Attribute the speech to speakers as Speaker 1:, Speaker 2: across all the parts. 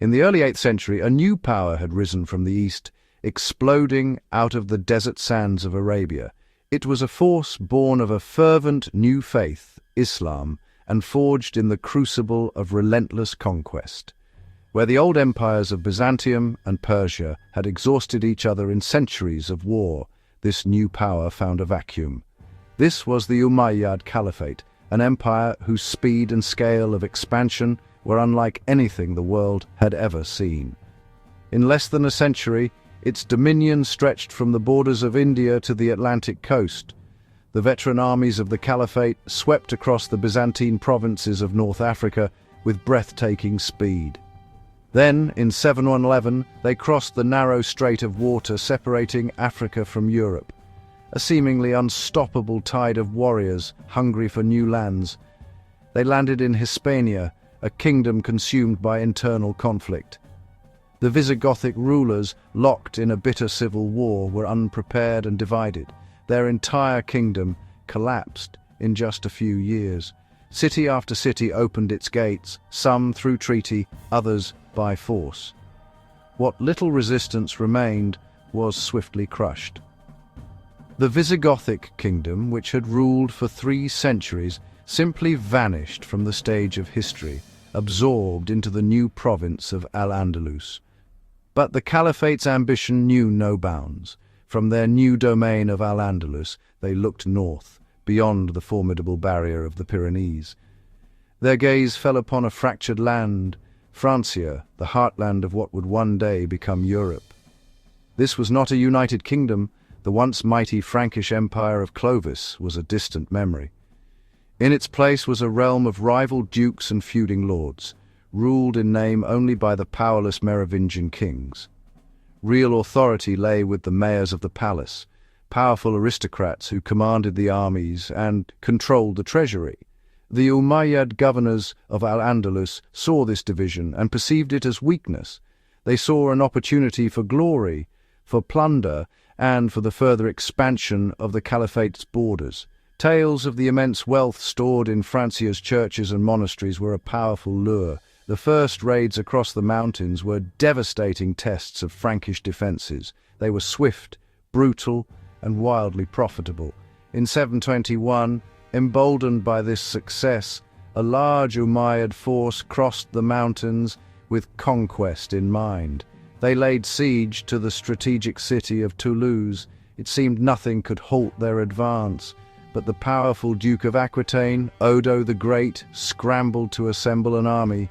Speaker 1: In the early 8th century, a new power had risen from the east, exploding out of the desert sands of Arabia. It was a force born of a fervent new faith, Islam, and forged in the crucible of relentless conquest. Where the old empires of Byzantium and Persia had exhausted each other in centuries of war, this new power found a vacuum. This was the Umayyad Caliphate, an empire whose speed and scale of expansion were unlike anything the world had ever seen. In less than a century, its dominion stretched from the borders of India to the Atlantic coast. The veteran armies of the Caliphate swept across the Byzantine provinces of North Africa with breathtaking speed. Then, in 711, they crossed the narrow strait of water separating Africa from Europe. A seemingly unstoppable tide of warriors hungry for new lands. They landed in Hispania, a kingdom consumed by internal conflict. The Visigothic rulers, locked in a bitter civil war, were unprepared and divided. Their entire kingdom collapsed in just a few years. City after city opened its gates, some through treaty, others by force. What little resistance remained was swiftly crushed. The Visigothic kingdom, which had ruled for 3 centuries, simply vanished from the stage of history, absorbed into the new province of Al-Andalus. But the Caliphate's ambition knew no bounds. From their new domain of Al-Andalus, they looked north, beyond the formidable barrier of the Pyrenees. Their gaze fell upon a fractured land, Francia, the heartland of what would one day become Europe. This was not a united kingdom. The once mighty Frankish empire of Clovis was a distant memory. In its place was a realm of rival dukes and feuding lords, ruled in name only by the powerless Merovingian kings. Real authority lay with the mayors of the palace, powerful aristocrats who commanded the armies and controlled the treasury. The Umayyad governors of Al-Andalus saw this division and perceived it as weakness. They saw an opportunity for glory, for plunder, and for the further expansion of the Caliphate's borders. Tales of the immense wealth stored in Francia's churches and monasteries were a powerful lure. The first raids across the mountains were devastating tests of Frankish defences. They were swift, brutal, and wildly profitable. In 721, emboldened by this success, a large Umayyad force crossed the mountains with conquest in mind. They laid siege to the strategic city of Toulouse. It seemed nothing could halt their advance, but the powerful Duke of Aquitaine, Odo the Great, scrambled to assemble an army.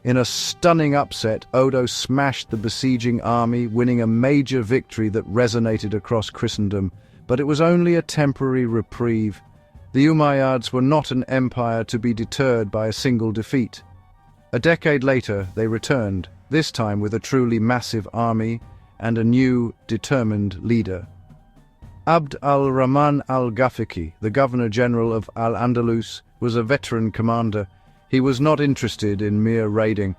Speaker 1: In a stunning upset, Odo smashed the besieging army, winning a major victory that resonated across Christendom. But it was only a temporary reprieve. The Umayyads were not an empire to be deterred by a single defeat. A decade later, they returned, this time with a truly massive army and a new, determined leader. Abd al-Rahman al-Ghafiqi, the Governor-General of Al-Andalus, was a veteran commander. He was not interested in mere raiding.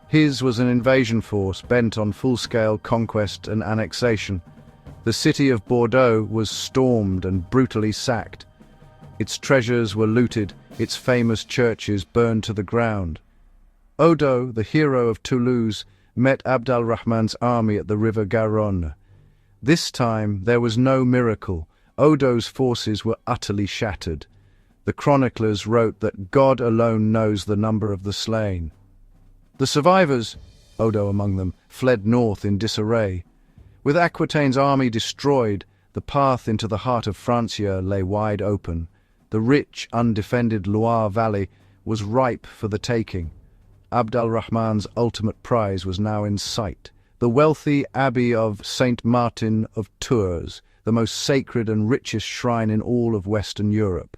Speaker 1: His was an invasion force bent on full-scale conquest and annexation. The city of Bordeaux was stormed and brutally sacked. Its treasures were looted, its famous churches burned to the ground. Odo, the hero of Toulouse, met Abd al-Rahman's army at the river Garonne. This time there was no miracle. Odo's forces were utterly shattered. The chroniclers wrote that God alone knows the number of the slain. The survivors, Odo among them, fled north in disarray. With Aquitaine's army destroyed, the path into the heart of Francia lay wide open. The rich, undefended Loire Valley was ripe for the taking. Abd al-Rahman's ultimate prize was now in sight. The wealthy abbey of Saint Martin of Tours, the most sacred and richest shrine in all of Western Europe.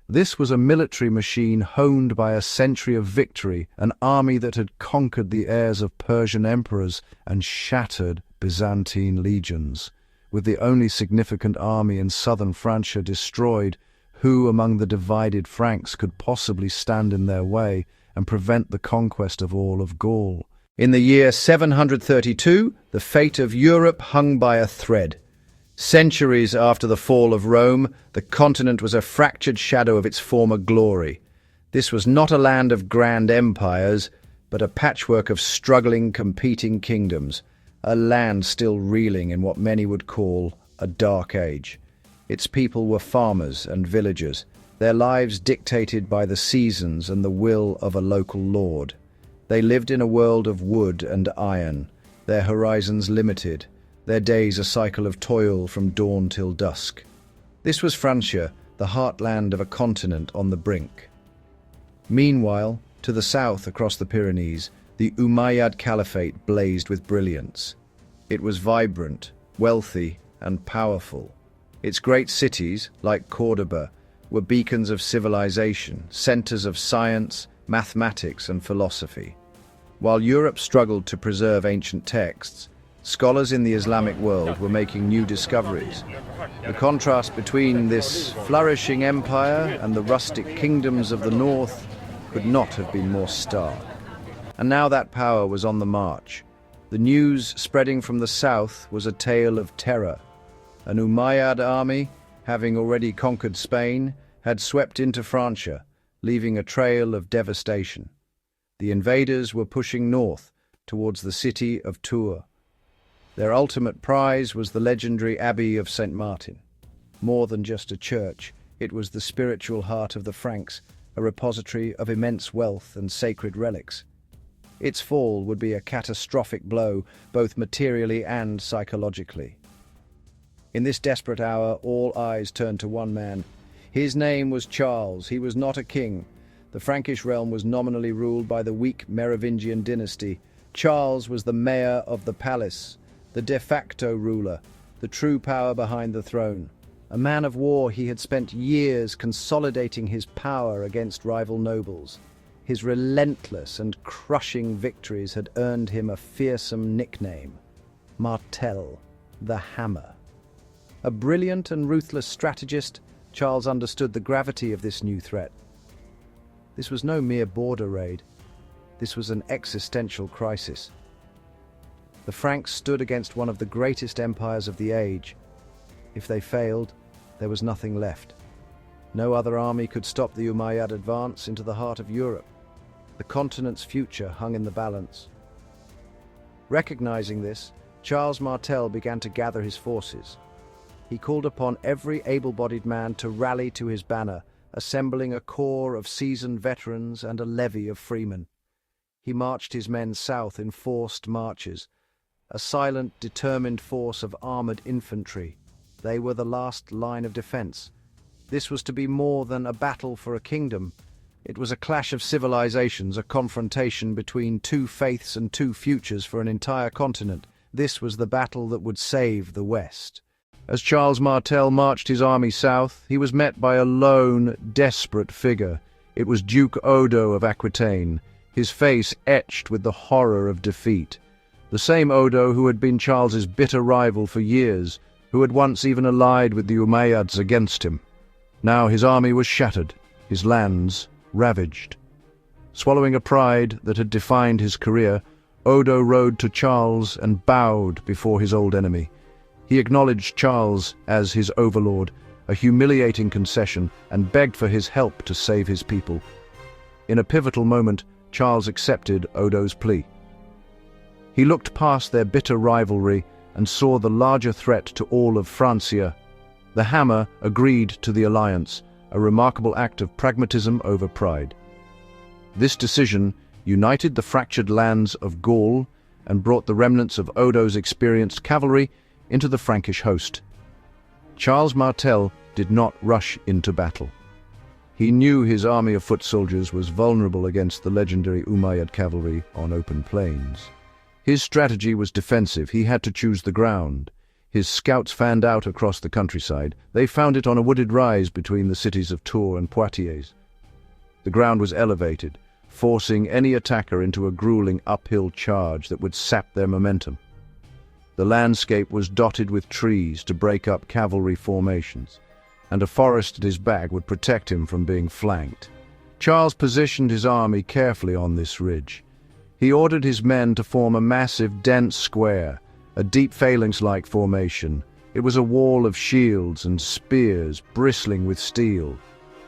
Speaker 1: This was a military machine honed by a century of victory, an army that had conquered the heirs of Persian emperors and shattered Byzantine legions. With the only significant army in southern Francia destroyed, who among the divided Franks could possibly stand in their way and prevent the conquest of all of Gaul? In the year 732, the fate of Europe hung by a thread. Centuries after the fall of Rome, the continent was a fractured shadow of its former glory. This was not a land of grand empires, but a patchwork of struggling, competing kingdoms, a land still reeling in what many would call a dark age. Its people were farmers and villagers, their lives dictated by the seasons and the will of a local lord. They lived in a world of wood and iron, their horizons limited, their days a cycle of toil from dawn till dusk. This was Francia, the heartland of a continent on the brink. Meanwhile, to the south across the Pyrenees, the Umayyad caliphate blazed with brilliance. It was vibrant, wealthy, and powerful. Its great cities, like Córdoba, were beacons of civilization, centers of science, mathematics, and philosophy. While Europe struggled to preserve ancient texts, scholars in the Islamic world were making new discoveries. The contrast between this flourishing empire and the rustic kingdoms of the north could not have been more stark. And now that power was on the march. The news spreading from the south was a tale of terror. An Umayyad army, having already conquered Spain, had swept into Francia, leaving a trail of devastation. The invaders were pushing north towards the city of Tours. Their ultimate prize was the legendary Abbey of St. Martin. More than just a church, it was the spiritual heart of the Franks, a repository of immense wealth and sacred relics. Its fall would be a catastrophic blow, both materially and psychologically. In this desperate hour, all eyes turned to one man. His name was Charles. He was not a king. The Frankish realm was nominally ruled by the weak Merovingian dynasty. Charles was the mayor of the palace, the de facto ruler, the true power behind the throne. A man of war, he had spent years consolidating his power against rival nobles. His relentless and crushing victories had earned him a fearsome nickname, Martel, the Hammer. A brilliant and ruthless strategist, Charles understood the gravity of this new threat. This was no mere border raid. This was an existential crisis. The Franks stood against one of the greatest empires of the age. If they failed, there was nothing left. No other army could stop the Umayyad advance into the heart of Europe. The continent's future hung in the balance. Recognizing this, Charles Martel began to gather his forces. He called upon every able-bodied man to rally to his banner, assembling a corps of seasoned veterans and a levy of freemen. He marched his men south in forced marches, a silent, determined force of armored infantry. They were the last line of defense. This was to be more than a battle for a kingdom. It was a clash of civilizations, a confrontation between two faiths and two futures for an entire continent. This was the battle that would save the West. As Charles Martel marched his army south, he was met by a lone, desperate figure. It was Duke Odo of Aquitaine, his face etched with the horror of defeat. The same Odo who had been Charles's bitter rival for years, who had once even allied with the Umayyads against him. Now his army was shattered, his lands ravaged. Swallowing a pride that had defined his career, Odo rode to Charles and bowed before his old enemy. He acknowledged Charles as his overlord, a humiliating concession, and begged for his help to save his people. In a pivotal moment, Charles accepted Odo's plea. He looked past their bitter rivalry and saw the larger threat to all of Francia. The Hammer agreed to the alliance, a remarkable act of pragmatism over pride. This decision united the fractured lands of Gaul and brought the remnants of Odo's experienced cavalry into the Frankish host. Charles Martel did not rush into battle. He knew his army of foot soldiers was vulnerable against the legendary Umayyad cavalry on open plains. His strategy was defensive. He had to choose the ground. His scouts fanned out across the countryside. They found it on a wooded rise between the cities of Tours and Poitiers. The ground was elevated, forcing any attacker into a grueling uphill charge that would sap their momentum. The landscape was dotted with trees to break up cavalry formations, and a forest at his back would protect him from being flanked. Charles positioned his army carefully on this ridge. He ordered his men to form a massive, dense square, a deep phalanx-like formation. It was a wall of shields and spears bristling with steel.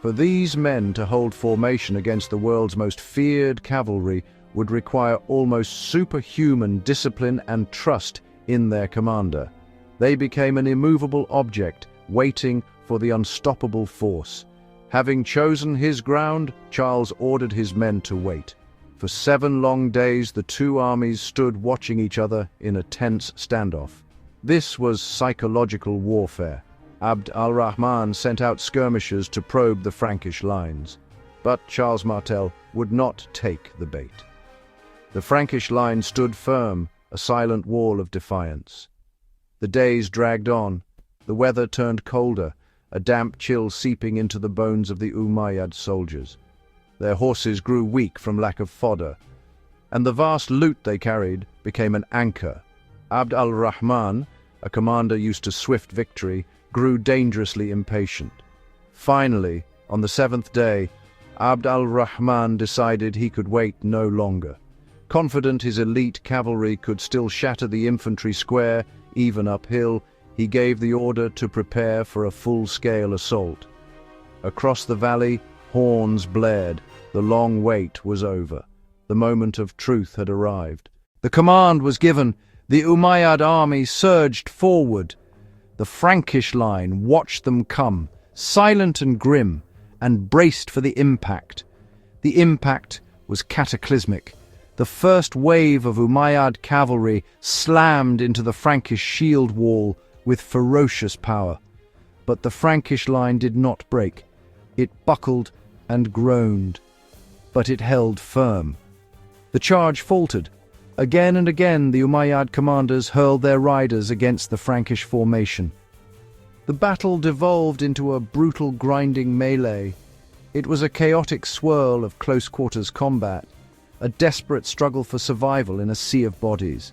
Speaker 1: For these men to hold formation against the world's most feared cavalry would require almost superhuman discipline and trust in their commander. They became an immovable object, waiting for the unstoppable force. Having chosen his ground, Charles ordered his men to wait. For 7 long days, the two armies stood watching each other in a tense standoff. This was psychological warfare. Abd al-Rahman sent out skirmishers to probe the Frankish lines. But Charles Martel would not take the bait. The Frankish line stood firm, a silent wall of defiance. The days dragged on. The weather turned colder, a damp chill seeping into the bones of the Umayyad soldiers. Their horses grew weak from lack of fodder, and the vast loot they carried became an anchor. Abd al-Rahman, a commander used to swift victory, grew dangerously impatient. Finally, on the 7th day, Abd al-Rahman decided he could wait no longer. Confident his elite cavalry could still shatter the infantry square, even uphill, he gave the order to prepare for a full-scale assault. Across the valley, horns blared. The long wait was over. The moment of truth had arrived. The command was given. The Umayyad army surged forward. The Frankish line watched them come, silent and grim, and braced for the impact. The impact was cataclysmic. The first wave of Umayyad cavalry slammed into the Frankish shield wall with ferocious power. But the Frankish line did not break. It buckled and groaned, but it held firm. The charge faltered. Again and again the Umayyad commanders hurled their riders against the Frankish formation. The battle devolved into a brutal grinding melee. It was a chaotic swirl of close-quarters combat, a desperate struggle for survival in a sea of bodies.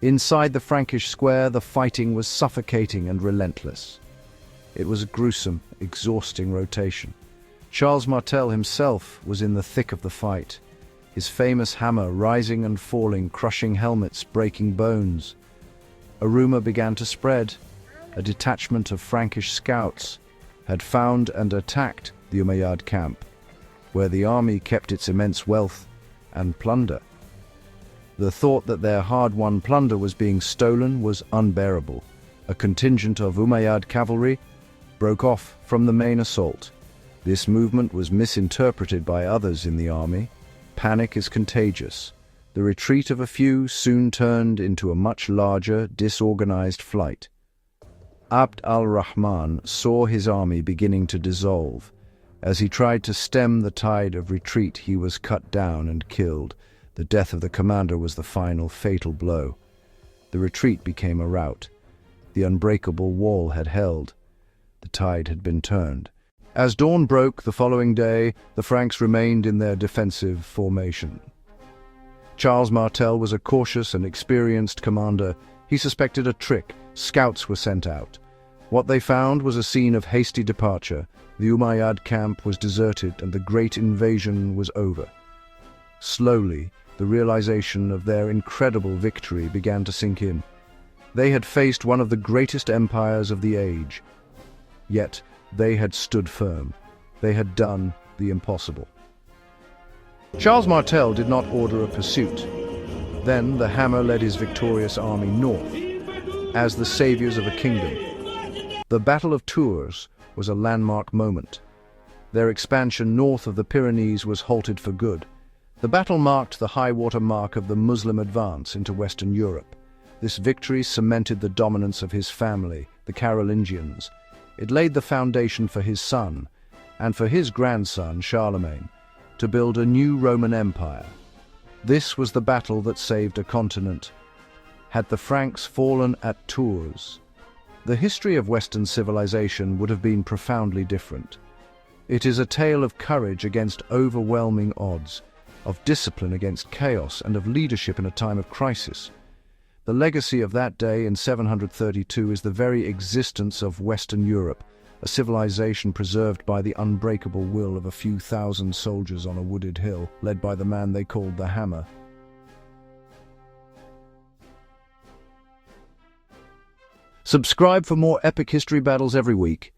Speaker 1: Inside the Frankish square, the fighting was suffocating and relentless. It was a gruesome, exhausting rotation. Charles Martel himself was in the thick of the fight, his famous hammer rising and falling, crushing helmets, breaking bones. A rumor began to spread. A detachment of Frankish scouts had found and attacked the Umayyad camp, where the army kept its immense wealth and plunder. The thought that their hard-won plunder was being stolen was unbearable. A contingent of Umayyad cavalry broke off from the main assault. This movement was misinterpreted by others in the army. Panic is contagious. The retreat of a few soon turned into a much larger, disorganized flight. Abd al-Rahman saw his army beginning to dissolve. As he tried to stem the tide of retreat, he was cut down and killed. The death of the commander was the final fatal blow. The retreat became a rout. The unbreakable wall had held. The tide had been turned. As dawn broke the following day, the Franks remained in their defensive formation. Charles Martel was a cautious and experienced commander. He suspected a trick. Scouts were sent out. What they found was a scene of hasty departure. The Umayyad camp was deserted and the great invasion was over. Slowly, the realization of their incredible victory began to sink in. They had faced one of the greatest empires of the age. Yet, they had stood firm. They had done the impossible. Charles Martel did not order a pursuit. Then the hammer led his victorious army north, as the saviors of a kingdom. The Battle of Tours was a landmark moment. Their expansion north of the Pyrenees was halted for good. The battle marked the high-water mark of the Muslim advance into Western Europe. This victory cemented the dominance of his family, the Carolingians. It laid the foundation for his son, and for his grandson, Charlemagne, to build a new Roman Empire. This was the battle that saved a continent. Had the Franks fallen at Tours, the history of Western civilization would have been profoundly different. It is a tale of courage against overwhelming odds, of discipline against chaos, and of leadership in a time of crisis. The legacy of that day in 732 is the very existence of Western Europe, a civilization preserved by the unbreakable will of a few thousand soldiers on a wooded hill, led by the man they called the Hammer. Subscribe for more epic history battles every week.